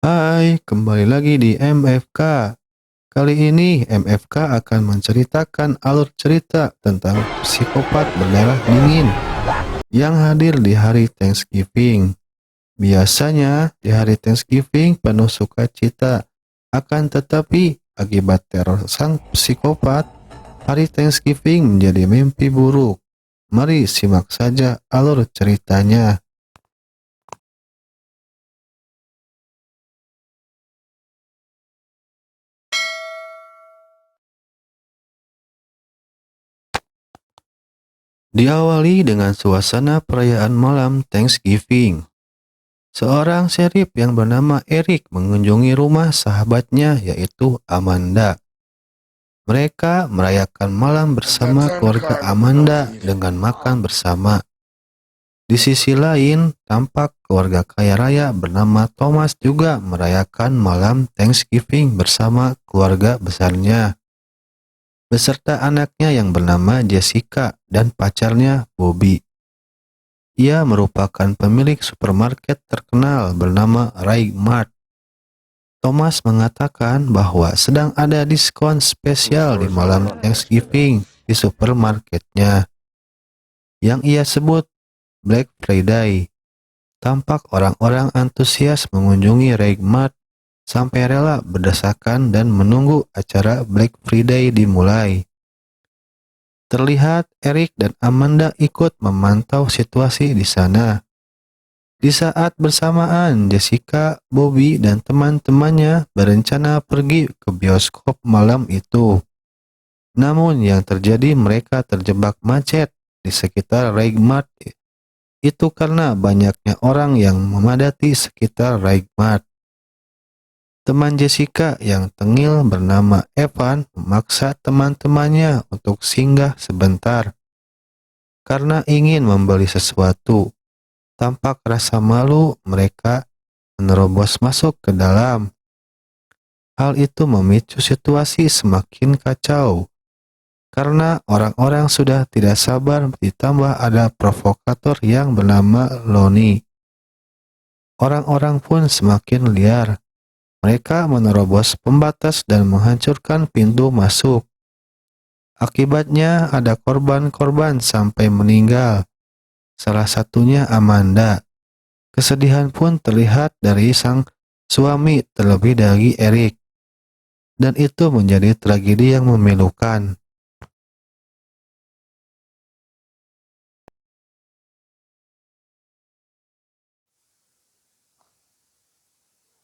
Hai, kembali lagi di MFK. Kali ini MFK akan menceritakan alur cerita tentang psikopat berdarah dingin yang hadir di hari Thanksgiving. Biasanya di hari Thanksgiving penuh sukacita, akan tetapi akibat teror sang psikopat, hari Thanksgiving menjadi mimpi buruk. Mari simak saja alur ceritanya. Diawali dengan suasana perayaan malam Thanksgiving. Seorang serif yang bernama Eric mengunjungi rumah sahabatnya yaitu Amanda. Mereka merayakan malam bersama keluarga Amanda dengan makan bersama. Di sisi lain, tampak keluarga kaya raya bernama Thomas juga merayakan malam Thanksgiving bersama keluarga besarnya, beserta anaknya yang bernama Jessica dan pacarnya Bobby. Ia merupakan pemilik supermarket terkenal bernama Ray Mart. Thomas mengatakan bahwa sedang ada diskon spesial di malam Thanksgiving di supermarketnya, yang ia sebut Black Friday. Tampak orang-orang antusias mengunjungi Ray Mart sampai rela berdesakan dan menunggu acara Black Friday dimulai. Terlihat Eric dan Amanda ikut memantau situasi di sana. Di saat bersamaan, Jessica, Bobby, dan teman-temannya berencana pergi ke bioskop malam itu. Namun yang terjadi mereka terjebak macet di sekitar Raigmart. Itu karena banyaknya orang yang memadati sekitar Raigmart. Teman Jessica yang tengil bernama Evan memaksa teman-temannya untuk singgah sebentar karena ingin membeli sesuatu. Tampak rasa malu, mereka menerobos masuk ke dalam. Hal itu memicu situasi semakin kacau, karena orang-orang sudah tidak sabar, ditambah ada provokator yang bernama Lonnie. Orang-orang pun semakin liar. Mereka menerobos pembatas dan menghancurkan pintu masuk. Akibatnya ada korban-korban sampai meninggal. Salah satunya Amanda. Kesedihan pun terlihat dari sang suami terlebih dari Eric. Dan itu menjadi tragedi yang memilukan.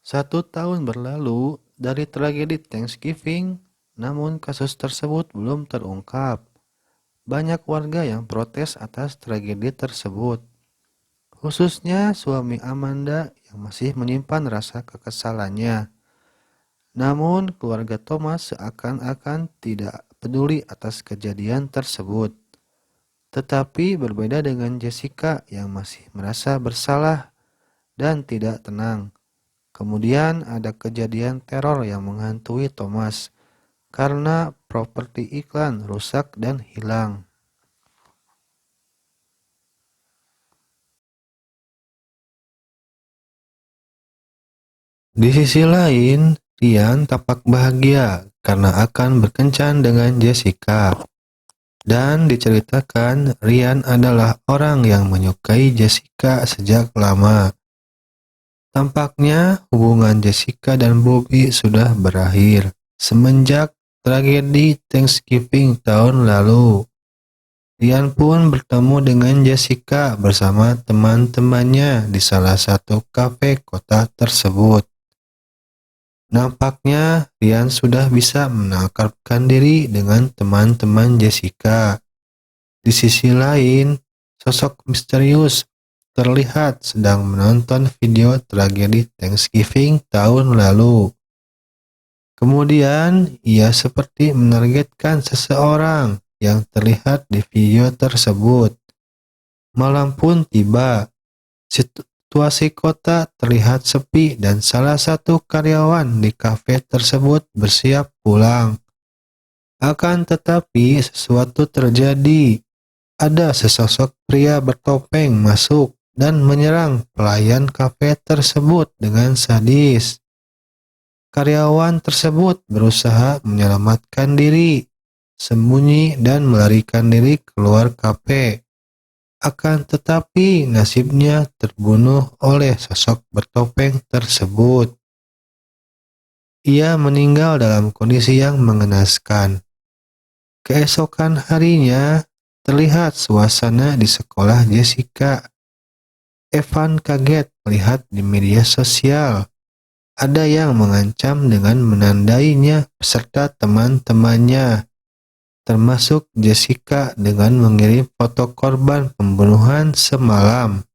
Satu tahun berlalu dari tragedi Thanksgiving, namun kasus tersebut belum terungkap. Banyak warga yang protes atas tragedi tersebut, khususnya suami Amanda yang masih menyimpan rasa kekesalannya. Namun keluarga Thomas seakan-akan tidak peduli atas kejadian tersebut. Tetapi berbeda dengan Jessica yang masih merasa bersalah dan tidak tenang. Kemudian ada kejadian teror yang menghantui Thomas karena properti iklan rusak dan hilang. Di sisi lain, Ryan tampak bahagia karena akan berkencan dengan Jessica. Dan diceritakan Ryan adalah orang yang menyukai Jessica sejak lama. Tampaknya hubungan Jessica dan Bobby sudah berakhir semenjak tragedi Thanksgiving tahun lalu. Ryan pun bertemu dengan Jessica bersama teman-temannya di salah satu kafe kota tersebut. Nampaknya Ryan sudah bisa menangkapkan diri dengan teman-teman Jessica. Di sisi lain, sosok misterius terlihat sedang menonton video tragedi Thanksgiving tahun lalu. Kemudian, ia seperti menargetkan seseorang yang terlihat di video tersebut. Malam pun tiba. Situasi kota terlihat sepi dan salah satu karyawan di kafe tersebut bersiap pulang. Akan tetapi sesuatu terjadi. Ada sesosok pria bertopeng masuk dan menyerang pelayan kafe tersebut dengan sadis. Karyawan tersebut berusaha menyelamatkan diri, sembunyi dan melarikan diri keluar kafe. Akan tetapi nasibnya terbunuh oleh sosok bertopeng tersebut. Ia meninggal dalam kondisi yang mengenaskan. Keesokan harinya, terlihat suasana di sekolah Jessica. Evan kaget melihat di media sosial ada yang mengancam dengan menandainya beserta teman-temannya, termasuk Jessica, dengan mengirim foto korban pembunuhan semalam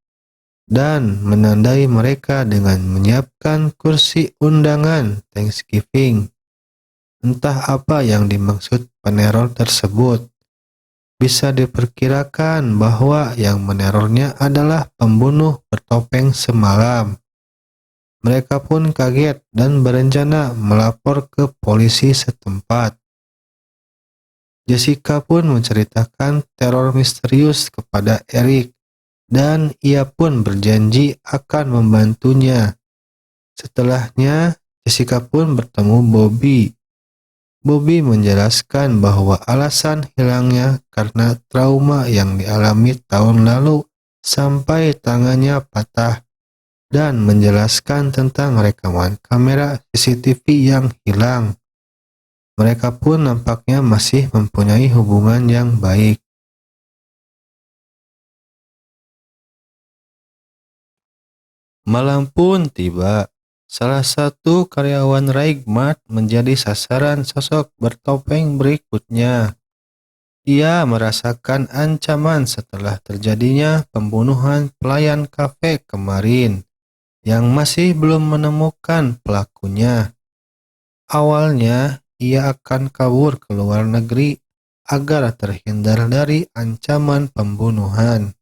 dan menandai mereka dengan menyiapkan kursi undangan Thanksgiving. Entah apa yang dimaksud peneror tersebut. Bisa diperkirakan bahwa yang menerornya adalah pembunuh bertopeng semalam. Mereka pun kaget dan berencana melapor ke polisi setempat. Jessica pun menceritakan teror misterius kepada Eric, dan ia pun berjanji akan membantunya. Setelahnya, Jessica pun bertemu Bobby. Bobby menjelaskan bahwa alasan hilangnya karena trauma yang dialami tahun lalu sampai tangannya patah, dan menjelaskan tentang rekaman kamera CCTV yang hilang. Mereka pun nampaknya masih mempunyai hubungan yang baik. Malam pun tiba. Salah satu karyawan Raigmart menjadi sasaran sosok bertopeng berikutnya. Ia merasakan ancaman setelah terjadinya pembunuhan pelayan kafe kemarin yang masih belum menemukan pelakunya. Awalnya, ia akan kabur ke luar negeri agar terhindar dari ancaman pembunuhan.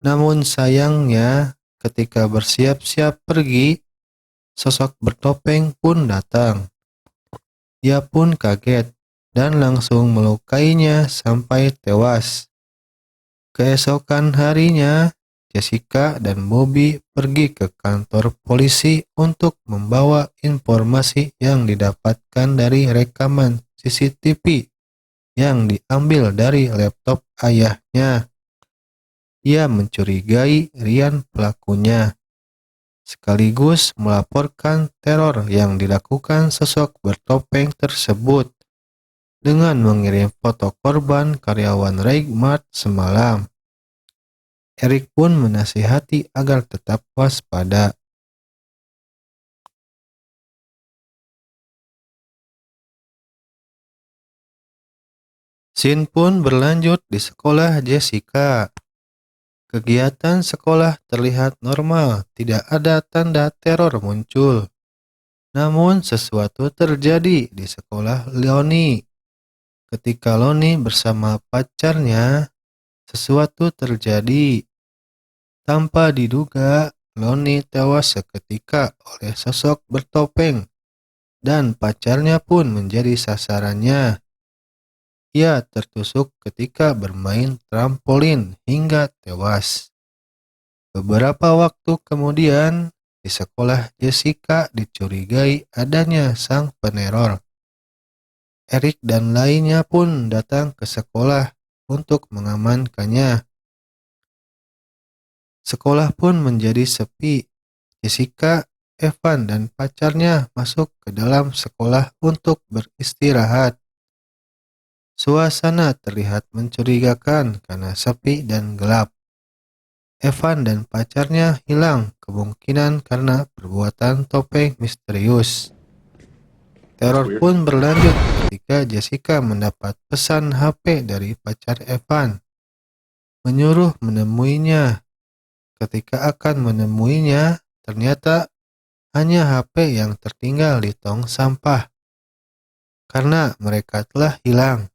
Namun sayangnya, ketika bersiap-siap pergi, sosok bertopeng pun datang. Ia pun kaget dan langsung melukainya sampai tewas. Keesokan harinya, Jessica dan Bobby pergi ke kantor polisi untuk membawa informasi yang didapatkan dari rekaman CCTV yang diambil dari laptop ayahnya. Ia mencurigai Ryan pelakunya, sekaligus melaporkan teror yang dilakukan sosok bertopeng tersebut dengan mengirim foto korban karyawan Raigmart semalam. Eric pun menasihati agar tetap waspada. Scene pun berlanjut di sekolah Jessica. Kegiatan sekolah terlihat normal, tidak ada tanda teror muncul. Namun sesuatu terjadi di sekolah Leonie. Ketika Loni bersama pacarnya, sesuatu terjadi. Tanpa diduga, Loni tewas seketika oleh sosok bertopeng, dan pacarnya pun menjadi sasarannya. Ia tertusuk ketika bermain trampolin hingga tewas. Beberapa waktu kemudian, di sekolah Jessica dicurigai adanya sang peneror. Eric dan lainnya pun datang ke sekolah untuk mengamankannya. Sekolah pun menjadi sepi. Jessica, Evan, dan pacarnya masuk ke dalam sekolah untuk beristirahat. Suasana terlihat mencurigakan karena sepi dan gelap. Evan dan pacarnya hilang, kemungkinan karena perbuatan topeng misterius. Teror pun berlanjut ketika Jessica mendapat pesan HP dari pacar Evan, menyuruh menemuinya. Ketika akan menemuinya, ternyata hanya HP yang tertinggal di tong sampah karena mereka telah hilang.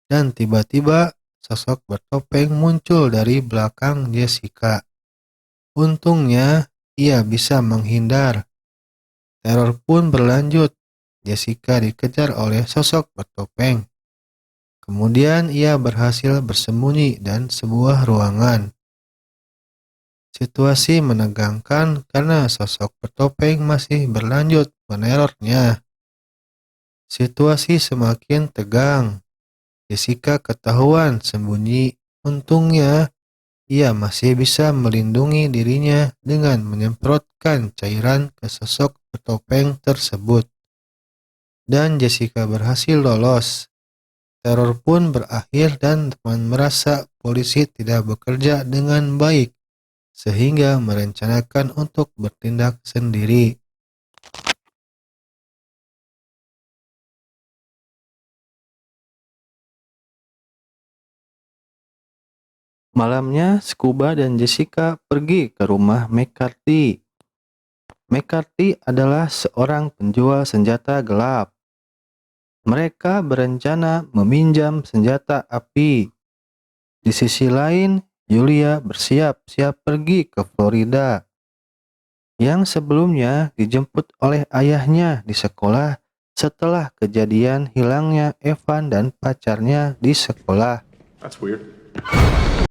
Dan tiba-tiba sosok bertopeng muncul dari belakang Jessica. Untungnya ia bisa menghindar. Teror pun berlanjut. Jessica dikejar oleh sosok bertopeng. Kemudian ia berhasil bersembunyi dan sebuah ruangan. Situasi menegangkan karena sosok bertopeng masih berlanjut penerornya. Situasi semakin tegang. Jessica ketahuan sembunyi. Untungnya, ia masih bisa melindungi dirinya dengan menyemprotkan cairan ke sosok bertopeng tersebut. Dan Jessica berhasil lolos. Teror pun berakhir dan teman merasa polisi tidak bekerja dengan baik, sehingga merencanakan untuk bertindak sendiri. Malamnya, Scuba dan Jessica pergi ke rumah McCarthy. McCarthy adalah seorang penjual senjata gelap. Mereka berencana meminjam senjata api. Di sisi lain, Julia bersiap-siap pergi ke Florida, yang sebelumnya dijemput oleh ayahnya di sekolah setelah kejadian hilangnya Evan dan pacarnya di sekolah. That's weird.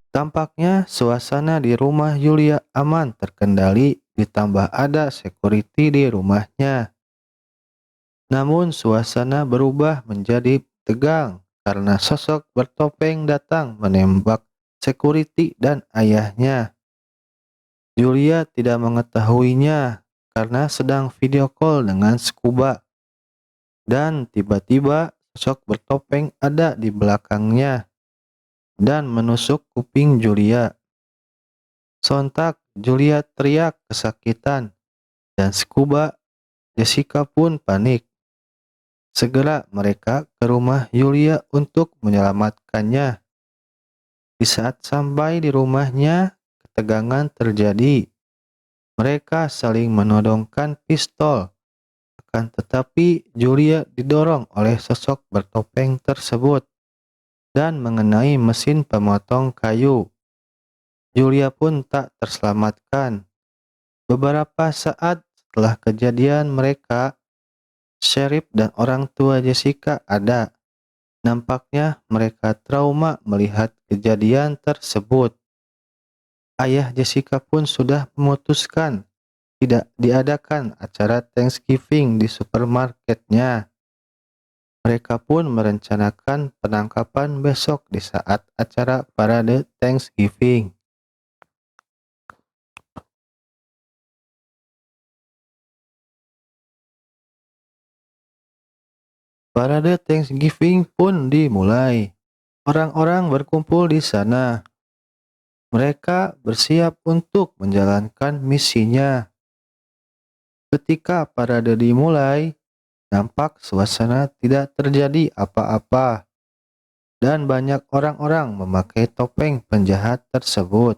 Tampaknya suasana di rumah Julia aman terkendali, ditambah ada security di rumahnya. Namun suasana berubah menjadi tegang karena sosok bertopeng datang menembak security dan ayahnya. Julia tidak mengetahuinya karena sedang video call dengan Scuba. Dan tiba-tiba sosok bertopeng ada di belakangnya dan menusuk kuping Julia. Sontak Julia teriak kesakitan dan Scuba, Jessica pun panik. Segera mereka ke rumah Julia untuk menyelamatkannya. Di saat sampai di rumahnya, ketegangan terjadi. Mereka saling menodongkan pistol. Akan tetapi Julia didorong oleh sosok bertopeng tersebut dan mengenai mesin pemotong kayu. Julia pun tak terselamatkan. Beberapa saat setelah kejadian mereka, Sheriff dan orang tua Jessica ada. Nampaknya mereka trauma melihat kejadian tersebut. Ayah Jessica pun sudah memutuskan tidak diadakan acara Thanksgiving di supermarketnya. Mereka pun merencanakan penangkapan besok di saat acara parade Thanksgiving. Parade Thanksgiving pun dimulai. Orang-orang berkumpul di sana. Mereka bersiap untuk menjalankan misinya. Ketika parade dimulai, nampak suasana tidak terjadi apa-apa, dan banyak orang-orang memakai topeng penjahat tersebut.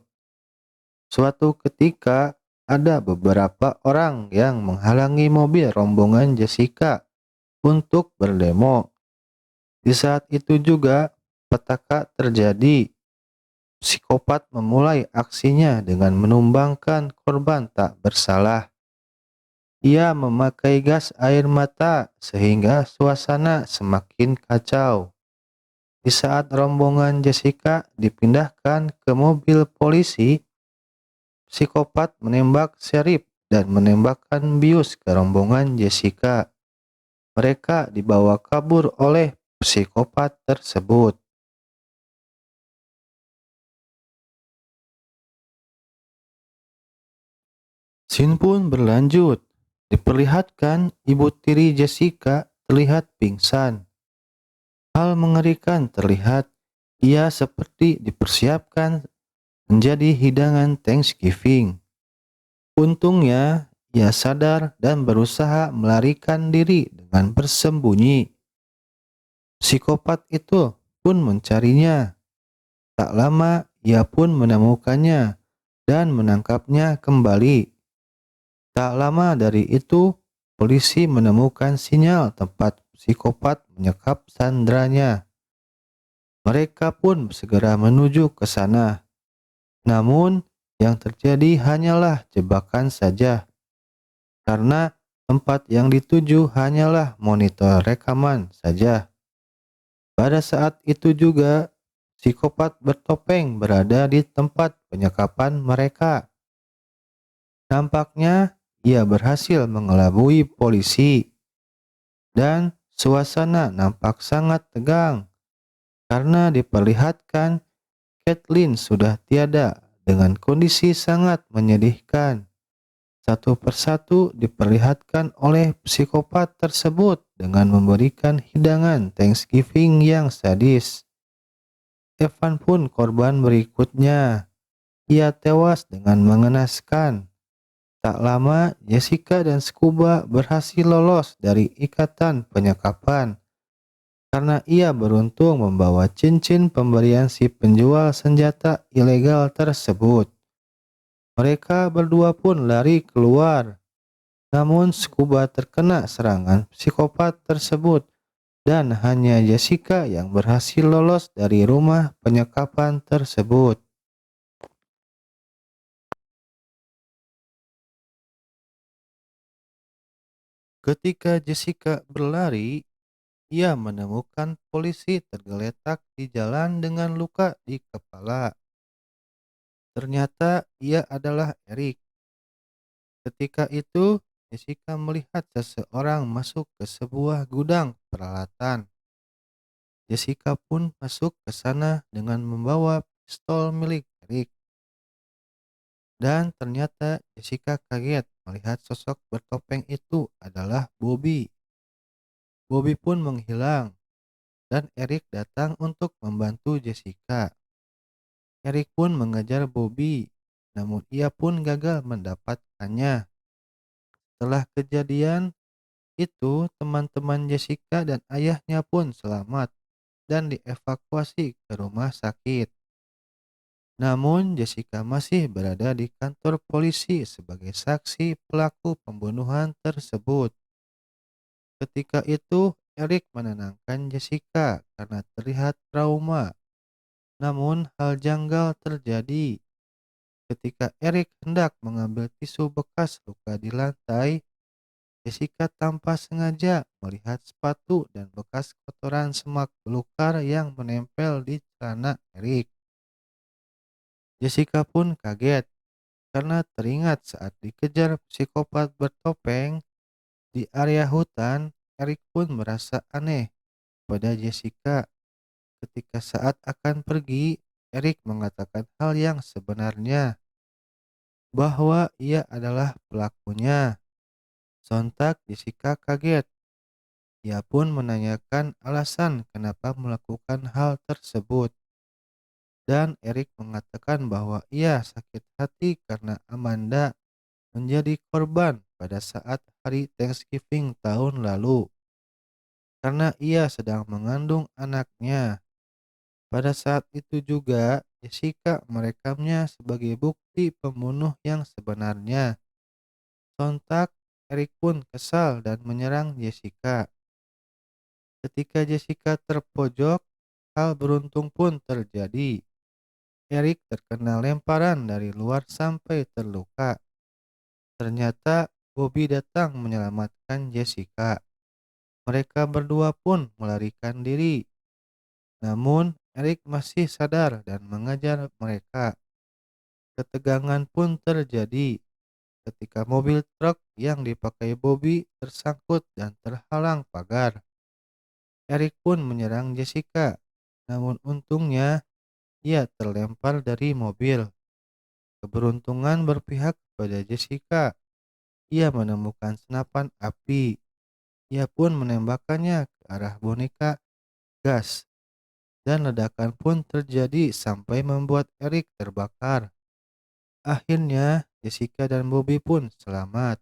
Suatu ketika, ada beberapa orang yang menghalangi mobil rombongan Jessica untuk berdemo. Di saat itu juga, petaka terjadi. Psikopat memulai aksinya dengan menumbangkan korban tak bersalah. Ia memakai gas air mata sehingga suasana semakin kacau. Di saat rombongan Jessica dipindahkan ke mobil polisi, psikopat menembak sheriff dan menembakkan bius ke rombongan Jessica. Mereka dibawa kabur oleh psikopat tersebut. Scene pun berlanjut. Diperlihatkan ibu tiri Jessica terlihat pingsan. Hal mengerikan terlihat, ia seperti dipersiapkan menjadi hidangan Thanksgiving. Untungnya, ia sadar dan berusaha melarikan diri dengan bersembunyi. Psikopat itu pun mencarinya. Tak lama, ia pun menemukannya dan menangkapnya kembali. Tak lama dari itu, polisi menemukan sinyal tempat psikopat menyekap sandranya. Mereka pun segera menuju ke sana. Namun, yang terjadi hanyalah jebakan saja, karena tempat yang dituju hanyalah monitor rekaman saja. Pada saat itu juga, psikopat bertopeng berada di tempat penyekapan mereka. Nampaknya ia berhasil mengelabui polisi dan suasana nampak sangat tegang karena diperlihatkan Caitlin sudah tiada dengan kondisi sangat menyedihkan. Satu persatu diperlihatkan oleh psikopat tersebut dengan memberikan hidangan Thanksgiving yang sadis. Evan pun korban berikutnya. Ia tewas dengan mengenaskan. Tak lama, Jessica dan Scuba berhasil lolos dari ikatan penyekapan karena ia beruntung membawa cincin pemberian si penjual senjata ilegal tersebut. Mereka berdua pun lari keluar. Namun Scuba terkena serangan psikopat tersebut dan hanya Jessica yang berhasil lolos dari rumah penyekapan tersebut. Ketika Jessica berlari, ia menemukan polisi tergeletak di jalan dengan luka di kepala. Ternyata ia adalah Eric. Ketika itu, Jessica melihat seseorang masuk ke sebuah gudang peralatan. Jessica pun masuk ke sana dengan membawa pistol milik Eric. Dan ternyata Jessica kaget melihat sosok bertopeng itu adalah Bobby. Bobby pun menghilang dan Eric datang untuk membantu Jessica. Eric pun mengejar Bobby, namun ia pun gagal mendapatkannya. Setelah kejadian itu, teman-teman Jessica dan ayahnya pun selamat dan dievakuasi ke rumah sakit. Namun, Jessica masih berada di kantor polisi sebagai saksi pelaku pembunuhan tersebut. Ketika itu, Eric menenangkan Jessica karena terlihat trauma. Namun, hal janggal terjadi. Ketika Eric hendak mengambil tisu bekas luka di lantai, Jessica tanpa sengaja melihat sepatu dan bekas kotoran semak belukar yang menempel di celana Eric. Jessica pun kaget karena teringat saat dikejar psikopat bertopeng di area hutan. Eric pun merasa aneh pada Jessica. Ketika saat akan pergi, Eric mengatakan hal yang sebenarnya, bahwa ia adalah pelakunya. Sontak Jessica kaget. Ia pun menanyakan alasan kenapa melakukan hal tersebut. Dan Eric mengatakan bahwa ia sakit hati karena Amanda menjadi korban pada saat hari Thanksgiving tahun lalu. Karena ia sedang mengandung anaknya. Pada saat itu juga Jessica merekamnya sebagai bukti pembunuh yang sebenarnya. Sontak Eric pun kesal dan menyerang Jessica. Ketika Jessica terpojok, hal beruntung pun terjadi. Eric terkena lemparan dari luar sampai terluka. Ternyata Bobby datang menyelamatkan Jessica. Mereka berdua pun melarikan diri. Namun Eric masih sadar dan mengejar mereka. Ketegangan pun terjadi ketika mobil truk yang dipakai Bobby tersangkut dan terhalang pagar. Eric pun menyerang Jessica. Namun untungnya ia terlempar dari mobil. Keberuntungan berpihak pada Jessica. Ia menemukan senapan api. Ia pun menembakkannya ke arah boneka gas. Dan ledakan pun terjadi sampai membuat Eric terbakar. Akhirnya Jessica dan Bobby pun selamat.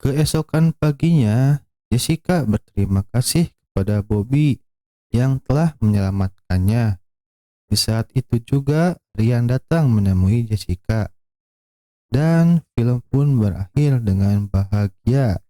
Keesokan paginya, Jessica berterima kasih kepada Bobby yang telah menyelamatkannya. Di saat itu juga Ryan datang menemui Jessica. Dan film pun berakhir dengan bahagia.